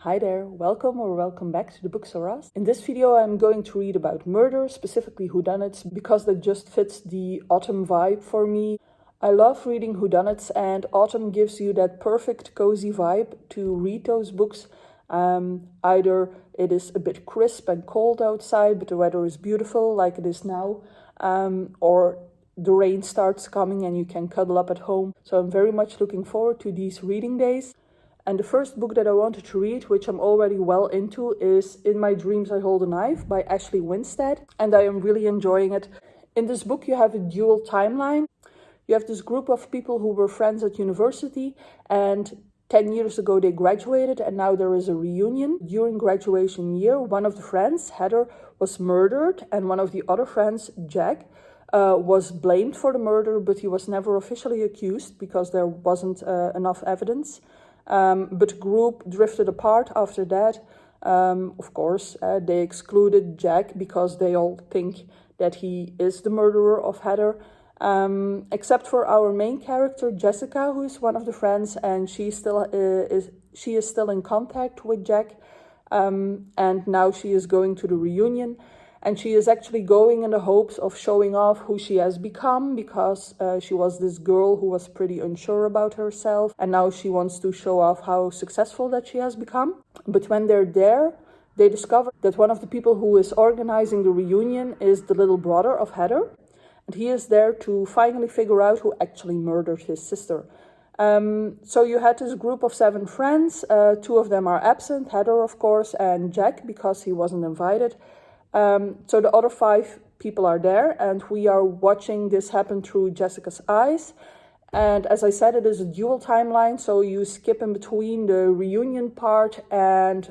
Hi there, welcome back to the Books or Us. In this video I'm going to read about murder, specifically whodunits, because that just fits the autumn vibe for me. I love reading whodunits and autumn gives you that perfect cozy vibe to read those books. Either it is a bit crisp and cold outside but the weather is beautiful like it is now, or the rain starts coming and you can cuddle up at home. So I'm very much looking forward to these reading days. And the first book that I wanted to read, which I'm already well into, is In My Dreams I Hold a Knife by Ashley Winstead, and I am really enjoying it. In this book you have a dual timeline. You have this group of people who were friends at university, and 10 years ago they graduated, and now there is a reunion. During graduation year, one of the friends, Heather, was murdered, and one of the other friends, Jack, was blamed for the murder, but he was never officially accused because there wasn't enough evidence. But the group drifted apart after that. Of course, they excluded Jack because they all think that he is the murderer of Heather. Except for our main character, Jessica, who is one of the friends, and she is still in contact with Jack. And now she is going to the reunion. And she is actually going in the hopes of showing off who she has become, because she was this girl who was pretty unsure about herself. And now she wants to show off how successful that she has become. But when they're there, they discover that one of the people who is organizing the reunion is the little brother of Heather. And he is there to finally figure out who actually murdered his sister. So you had this group of 7 friends. 2 of them are absent, Heather, of course, and Jack, because he wasn't invited. So the other 5 people are there, and we are watching this happen through Jessica's eyes. And as I said, it is a dual timeline, so you skip in between the reunion part and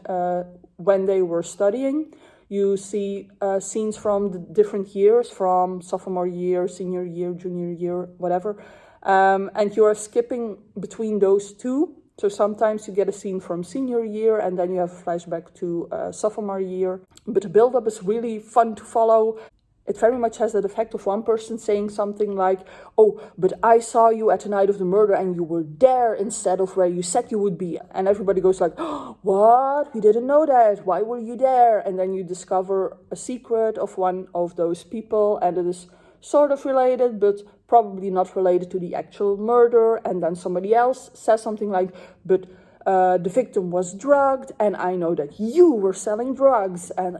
when they were studying. You see scenes from the different years, from sophomore year, senior year, junior year, whatever. And you are skipping between those 2. So sometimes you get a scene from senior year and then you have a flashback to sophomore year. But the build-up is really fun to follow. It very much has that effect of one person saying something like, "Oh, but I saw you at the night of the murder and you were there instead of where you said you would be." And everybody goes like, "Oh, what? We didn't know that. Why were you there?" And then you discover a secret of one of those people, and it is sort of related, but probably not related to the actual murder. And then somebody else says something like, "But the victim was drugged, and I know that you were selling drugs." And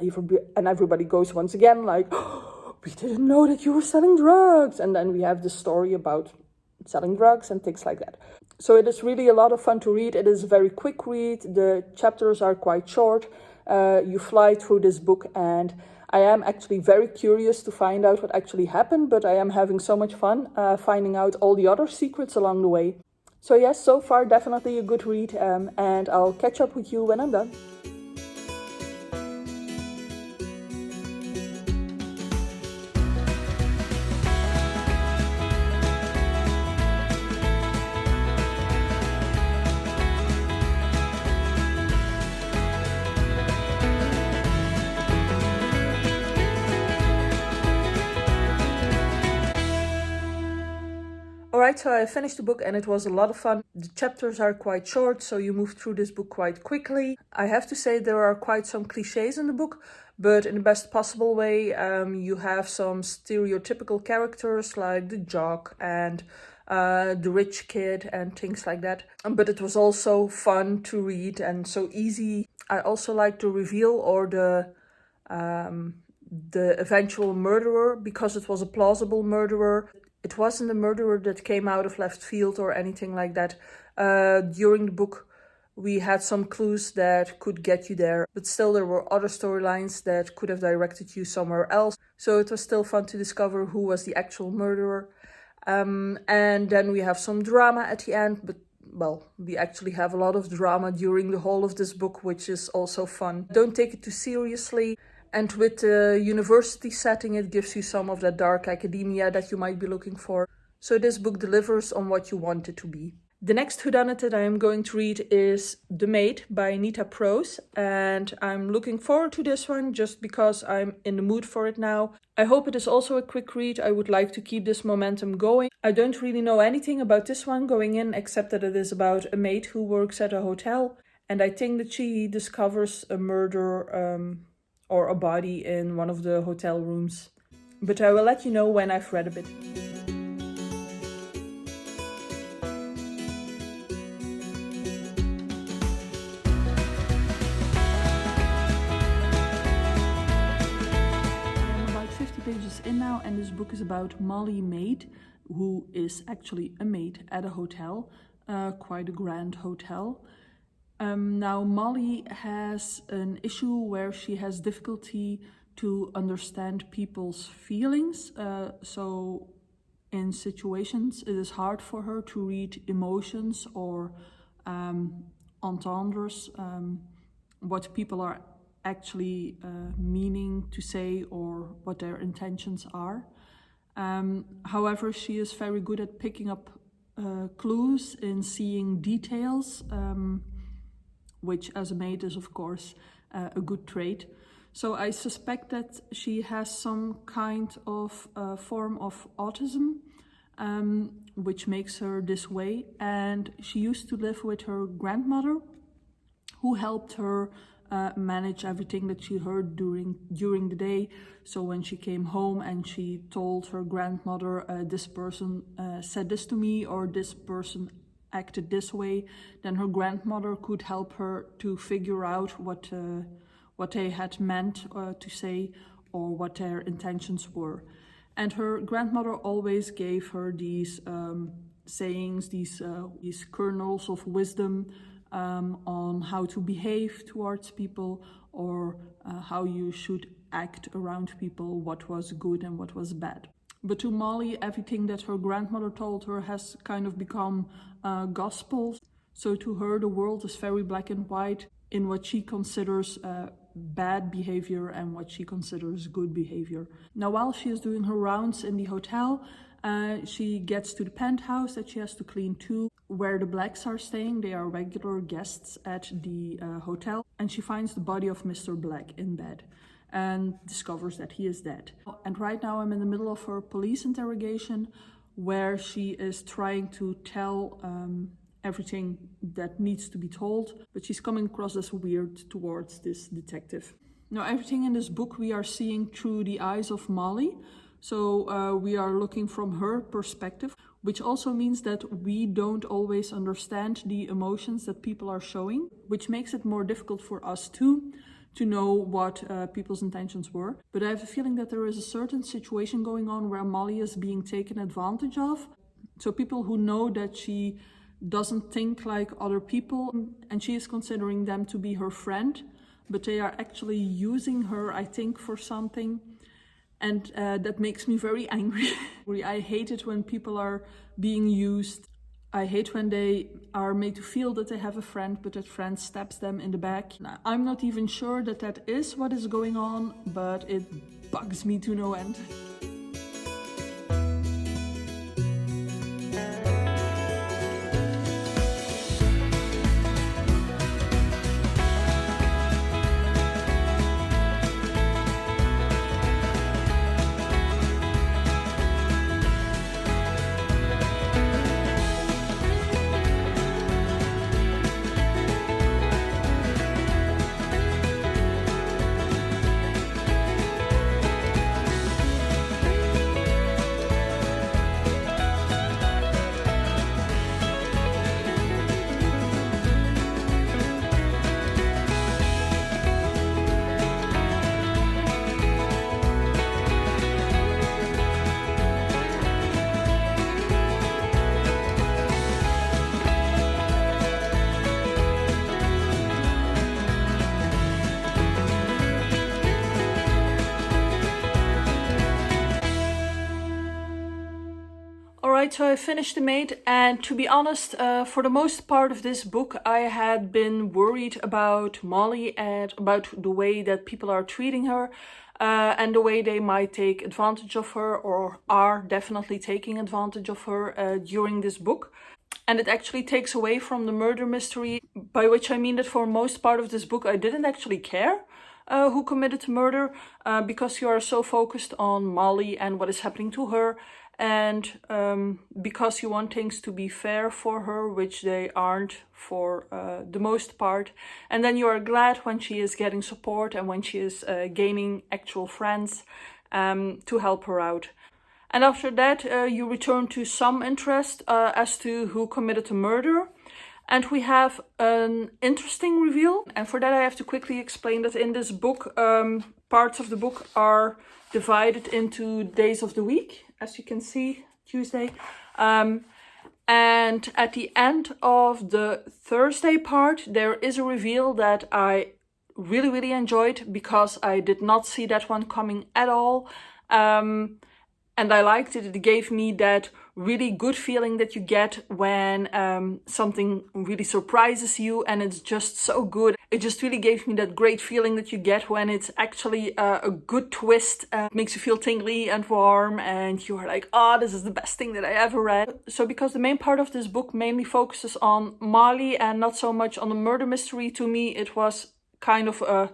everybody goes once again like, "Oh, we didn't know that you were selling drugs." And then we have the story about selling drugs and things like that. So it is really a lot of fun to read. It is a very quick read. The chapters are quite short. You fly through this book, and I am actually very curious to find out what actually happened, but I am having so much fun finding out all the other secrets along the way. So yes, so far definitely a good read, and I'll catch up with you when I'm done. Alright, so I finished the book and it was a lot of fun. The chapters are quite short, so you move through this book quite quickly. I have to say there are quite some cliches in the book, but in the best possible way. You have some stereotypical characters like the jock and the rich kid and things like that. But it was also fun to read and so easy. I also like the reveal or the eventual murderer, because it was a plausible murderer. It wasn't a murderer that came out of left field or anything like that. During the book, we had some clues that could get you there, but still there were other storylines that could have directed you somewhere else. So it was still fun to discover who was the actual murderer. And then we have some drama at the end, but well, we actually have a lot of drama during the whole of this book, which is also fun. Don't take it too seriously. And with the university setting, it gives you some of that dark academia that you might be looking for. So this book delivers on what you want it to be. The next whodunit that I am going to read is The Maid by Nita Prose, and I'm looking forward to this one just because I'm in the mood for it now. I hope it is also a quick read. I would like to keep this momentum going. I don't really know anything about this one going in, except that it is about a maid who works at a hotel. And I think that she discovers a murder or a body in one of the hotel rooms. But I will let you know when I've read a bit. I'm about 50 pages in now, and this book is about Molly Maid, who is actually a maid at a hotel, quite a grand hotel. Now, Molly has an issue where she has difficulty to understand people's feelings. So in situations, it is hard for her to read emotions or entendres, what people are actually meaning to say or what their intentions are. However, she is very good at picking up clues in seeing details, which as a maid is of course a good trait. So I suspect that she has some kind of form of autism, which makes her this way. And she used to live with her grandmother, who helped her manage everything that she heard during the day. So when she came home and she told her grandmother, this person said this to me, or this person acted this way, then her grandmother could help her to figure out what they had meant to say or what their intentions were. And her grandmother always gave her these sayings, these kernels of wisdom on how to behave towards people, or how you should act around people, what was good and what was bad. But to Molly, everything that her grandmother told her has kind of become gospel. So to her, the world is very black and white in what she considers bad behavior and what she considers good behavior. Now, while she is doing her rounds in the hotel, she gets to the penthouse that she has to clean too, where the Blacks are staying. They are regular guests at the hotel. And she finds the body of Mr. Black in bed and discovers that he is dead. And right now I'm in the middle of her police interrogation, where she is trying to tell everything that needs to be told, but she's coming across as weird towards this detective. Now, everything in this book we are seeing through the eyes of Molly, so we are looking from her perspective, which also means that we don't always understand the emotions that people are showing, which makes it more difficult for us too to know what people's intentions were. But I have a feeling that there is a certain situation going on where Molly is being taken advantage of. So people who know that she doesn't think like other people, and she is considering them to be her friend, but they are actually using her, I think, for something. And that makes me very angry. I hate it when people are being used. I hate when they are made to feel that they have a friend, but that friend stabs them in the back. Now, I'm not even sure that that is what is going on, but it bugs me to no end. Alright, so I finished The Maid, and to be honest, for the most part of this book I had been worried about Molly and about the way that people are treating her, and the way they might take advantage of her, or are definitely taking advantage of her during this book. And it actually takes away from the murder mystery, by which I mean that for most part of this book I didn't actually care who committed the murder, because you are so focused on Molly and what is happening to her, and because you want things to be fair for her, which they aren't for the most part. And then you are glad when she is getting support and when she is gaining actual friends to help her out. And after that, you return to some interest as to who committed the murder. And we have an interesting reveal. And for that, I have to quickly explain that in this book, parts of the book are divided into days of the week, as you can see, Tuesday. And at the end of the Thursday part, there is a reveal that I really, really enjoyed because I did not see that one coming at all. And I liked it. It gave me that really good feeling that you get when something really surprises you and it's just so good. It just really gave me that great feeling that you get when it's actually a good twist. Makes you feel tingly and warm and you are like, oh, this is the best thing that I ever read. So because the main part of this book mainly focuses on Molly and not so much on the murder mystery, to me it was kind of a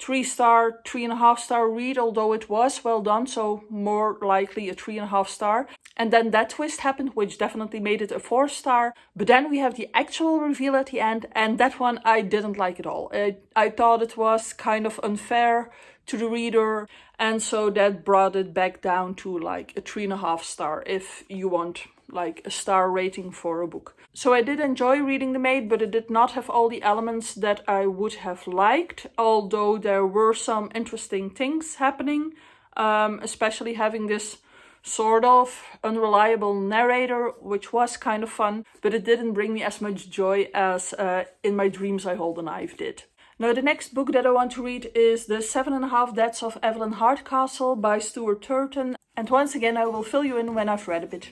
3-star, 3.5-star read, although it was well done, so more likely a 3.5-star. And then that twist happened, which definitely made it a 4-star. But then we have the actual reveal at the end, and that one I didn't like at all. I thought it was kind of unfair to the reader, and so that brought it back down to like a 3.5-star if you want like a star rating for a book. So I did enjoy reading The Maid, but it did not have all the elements that I would have liked, although there were some interesting things happening, especially having this sort of unreliable narrator, which was kind of fun, but it didn't bring me as much joy as In My Dreams I Hold a Knife did. Now, the next book that I want to read is The 7.5 Deaths of Evelyn Hardcastle by Stuart Turton, and once again I will fill you in when I've read a bit.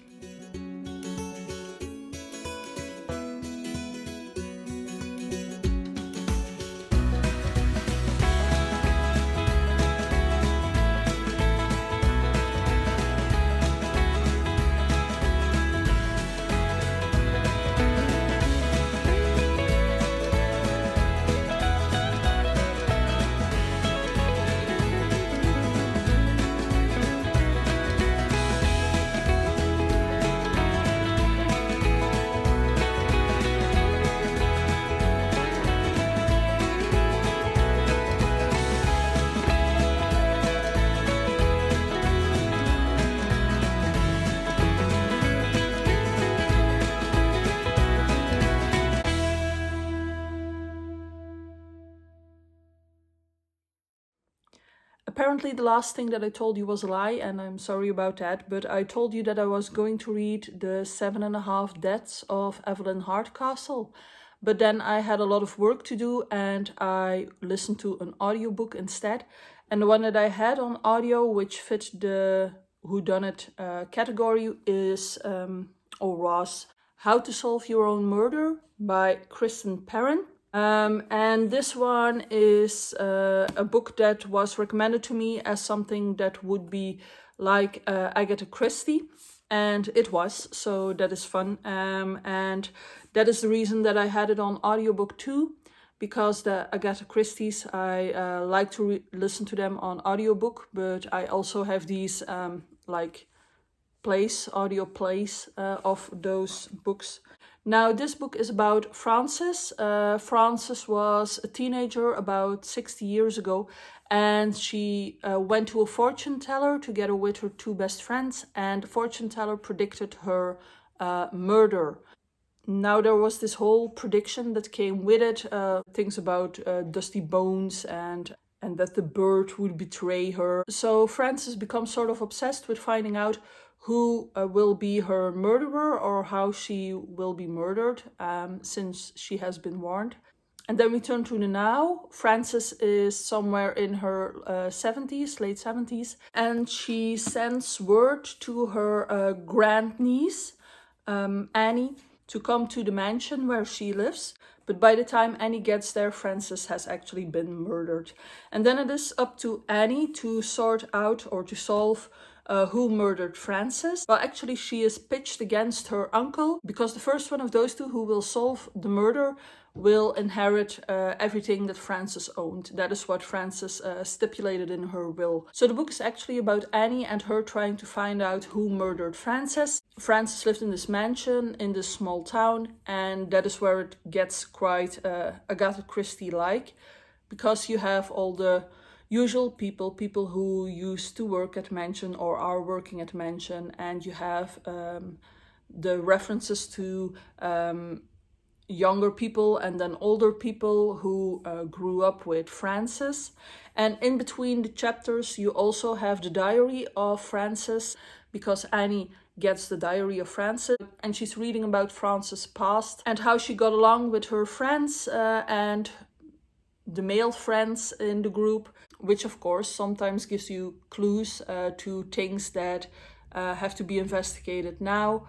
Apparently the last thing that I told you was a lie, and I'm sorry about that, but I told you that I was going to read The 7.5 Deaths of Evelyn Hardcastle. But then I had a lot of work to do and I listened to an audiobook instead. And the one that I had on audio, which fit the whodunit category, is or was How to Solve Your Own Murder by Kristen Perrin. And this one is a book that was recommended to me as something that would be like Agatha Christie, and it was, so that is fun. And that is the reason that I had it on audiobook too, because the Agatha Christie's, I like to listen to them on audiobook, but I also have these like audio plays of those books. Now, this book is about Frances. Frances was a teenager about 60 years ago, and she went to a fortune teller together with her 2 best friends, and the fortune teller predicted her murder. Now, there was this whole prediction that came with it, things about dusty bones and that the bird would betray her. So Frances becomes sort of obsessed with finding out who will be her murderer or how she will be murdered, since she has been warned. And then we turn to the now. Frances is somewhere in her 70s, late 70s, and she sends word to her grandniece, Annie, to come to the mansion where she lives. But by the time Annie gets there, Frances has actually been murdered. And then it is up to Annie to sort out or to solve Who Murdered Frances? Well, actually she is pitched against her uncle because the first one of those two who will solve the murder will inherit everything that Frances owned. That is what Frances stipulated in her will. So the book is actually about Annie and her trying to find out who murdered Frances. Frances lived in this mansion in this small town, and that is where it gets quite Agatha Christie-like, because you have all the usual people who used to work at mansion or are working at mansion, and you have the references to younger people and then older people who grew up with Frances. And in between the chapters you also have the diary of Frances, because Annie gets the diary of Frances and she's reading about Frances' past and how she got along with her friends and the male friends in the group, which of course sometimes gives you clues to things that have to be investigated now.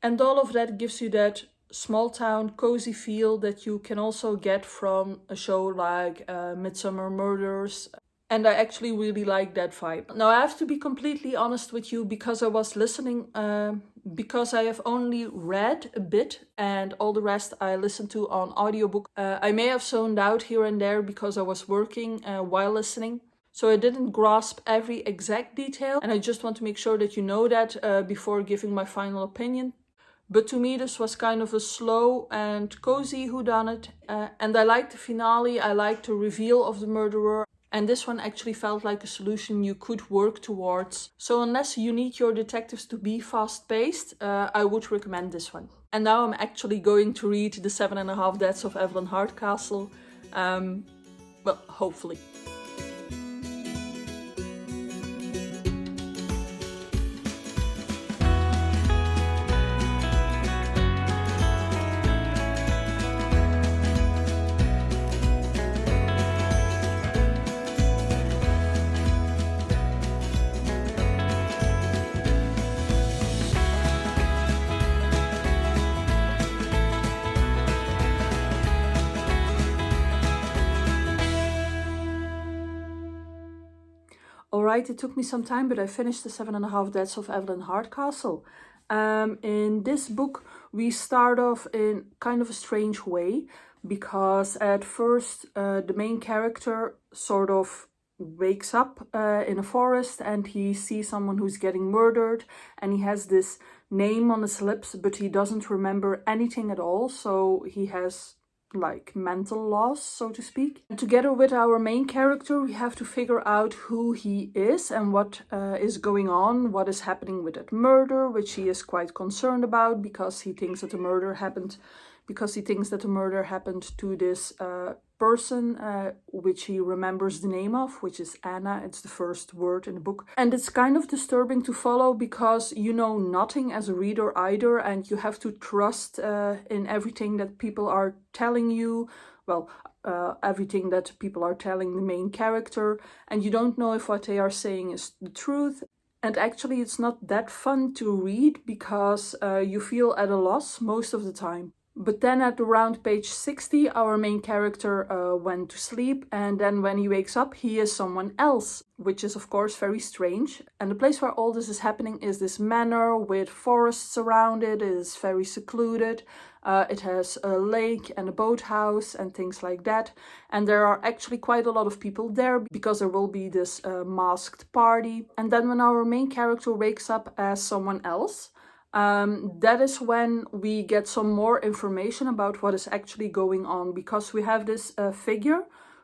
And all of that gives you that small town cozy feel that you can also get from a show like Midsummer Murders. And I actually really like that vibe. Now I have to be completely honest with you, because I was listening, because I have only read a bit and all the rest I listened to on audiobook. I may have zoned out here and there because I was working while listening. So I didn't grasp every exact detail, and I just want to make sure that you know that before giving my final opinion. But to me this was kind of a slow and cozy whodunit, and I liked the finale, I liked the reveal of the murderer, and this one actually felt like a solution you could work towards. So unless you need your detectives to be fast-paced, I would recommend this one. And now I'm actually going to read The 7.5 Deaths of Evelyn Hardcastle, well, hopefully. Alright, it took me some time, but I finished The 7.5 Deaths of Evelyn Hardcastle. In this book, we start off in kind of a strange way, because at first the main character sort of wakes up in a forest and he sees someone who's getting murdered, and he has this name on his lips, but he doesn't remember anything at all, so he has like mental loss, so to speak. And together with our main character, we have to figure out who he is and what is going on, what is happening with that murder, which he is quite concerned about, because he thinks that the murder happened to this person, which he remembers the name of, which is Anna. It's the first word in the book. And it's kind of disturbing to follow, because you know nothing as a reader either, and you have to trust in everything that people are telling you. Well, everything that people are telling the main character, and you don't know if what they are saying is the truth. And actually it's not that fun to read, because you feel at a loss most of the time. But then at around page 60, our main character went to sleep, and then when he wakes up, he is someone else, which is of course very strange. And the place where all this is happening is this manor with forests around it. It is very secluded. It has a lake and a boathouse and things like that. And there are actually quite a lot of people there, because there will be this masked party. And then when our main character wakes up as someone else, that is when we get some more information about what is actually going on, because we have this figure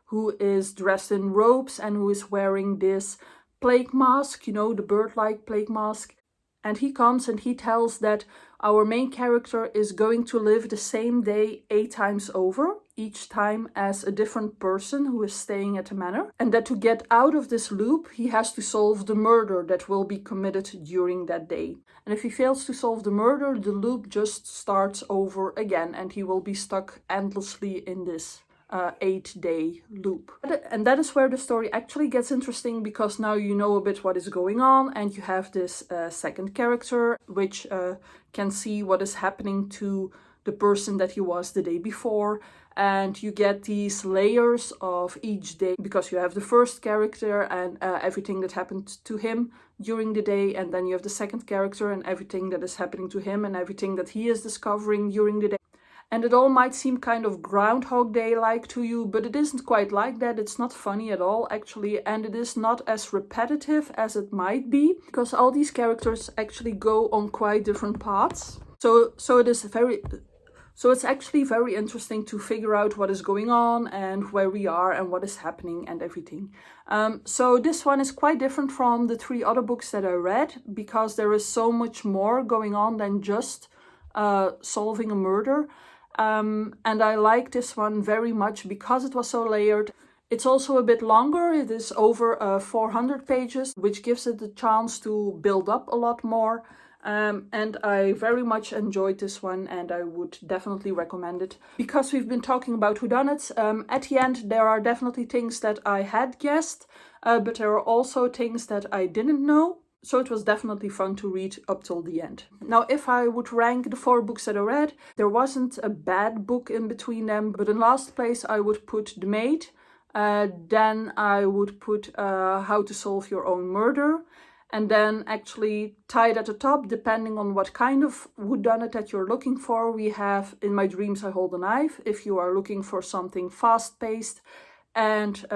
who is dressed in robes and who is wearing this plague mask, you know, the bird-like plague mask. And he comes and he tells that our main character is going to live the same day 8 times over, each time as a different person who is staying at the manor. And that to get out of this loop, he has to solve the murder that will be committed during that day. And if he fails to solve the murder, the loop just starts over again, and he will be stuck endlessly in this 8-day loop. And that is where the story actually gets interesting, because now you know a bit what is going on, and you have this second character which can see what is happening to the person that he was the day before. And you get these layers of each day because you have the first character and everything that happened to him during the day, and then you have the second character and everything that is happening to him and everything that he is discovering during the day. And it all might seem kind of Groundhog Day-like to you, but it isn't quite like that. It's not funny at all, actually, and it is not as repetitive as it might be, because all these characters actually go on quite different paths. So it's actually very interesting to figure out what is going on and where we are and what is happening and everything. So this one is quite different from the 3 other books that I read, because there is so much more going on than just solving a murder. And I like this one very much because it was so layered. It's also a bit longer. It is over 400 pages, which gives it the chance to build up a lot more. And I very much enjoyed this one, and I would definitely recommend it. Because we've been talking about whodunits, at the end there are definitely things that I had guessed, but there are also things that I didn't know. So it was definitely fun to read up till the end. Now, if I would rank the 4 books that I read, there wasn't a bad book in between them, but in last place I would put The Maid. Then I would put How to Solve Your Own Murder. And then actually tied at the top, depending on what kind of whodunit that you're looking for, we have In My Dreams I Hold a Knife, if you are looking for something fast-paced. And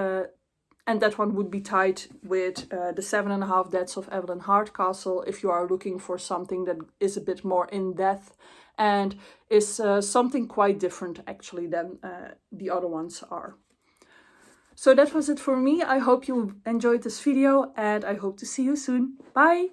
that one would be tied with The 7.5 Deaths of Evelyn Hardcastle, if you are looking for something that is a bit more in-depth and is something quite different actually than the other ones are. So that was it for me. I hope you enjoyed this video and I hope to see you soon. Bye!